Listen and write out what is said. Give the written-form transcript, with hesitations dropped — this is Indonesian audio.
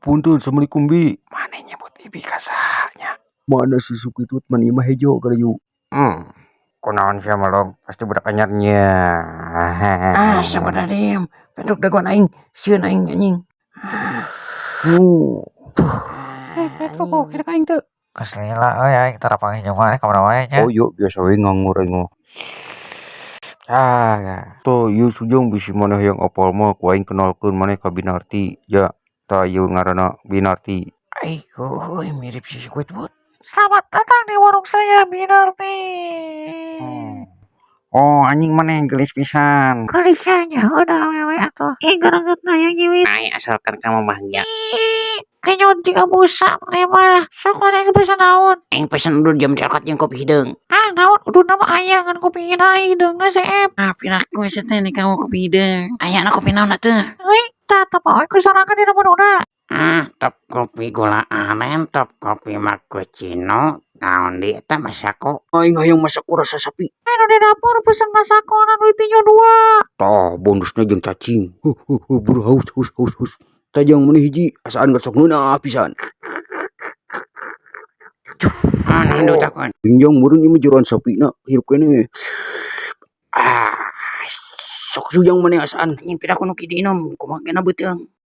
punten assalamualaikum bi. Mana nyebut ibi kasahnya? Mana si Sukitut mani mah hejo karayu. Kunaon sia melog pasti budak anyarnya. Sabar diem. Peduk dagon aing, sieun aing anjing. Petruk kira aing teu. Keslila euy aing tara panggih jeung maneh ka mana wae nya. Oh yuk biasa we nganggur aing. Tuh ieu sujung bisi maneh yang apal mah ku aing kenalkeun maneh ka Binarti. Ya, tah ieu ngaranna Binarti. Ai, mirip si Squidward. Selamat datang di warung saya Binarti. Oh anjing mana yang gelis pisan. Gelisnya udah awewe atuh. Gerenget na yang nyiwit. Ai asalkan kamu bahagia. Kenyon tiga busa mah. Sok ada yang pesen naon. Aing pesen dulu jam coklat jeung kopi hideung. Naon udah nama ayah kan kopi hideung na seep. Pinak gue seteh kamu kopi hideung. Aya na kopi naon atuh? Euy, tatep awe ku sorangan dina budak. Top kopi gula aren, top kopi macchiato. Naon di eta masako? Aing hayang masak rasa sapi. Anu di dapur pesen masakonan duitnya 2. Tah bonusna jeung cacing. Buru haus. Tajang maneh hiji asaan geus sok ngeunah pisan. Nandu takon. Bingjang meureun ieu mah jeroan sapina hirup keneh. Sok sujang maneh asaan. Anjing pira kuno kieu diinom, kumaha kena beuteung.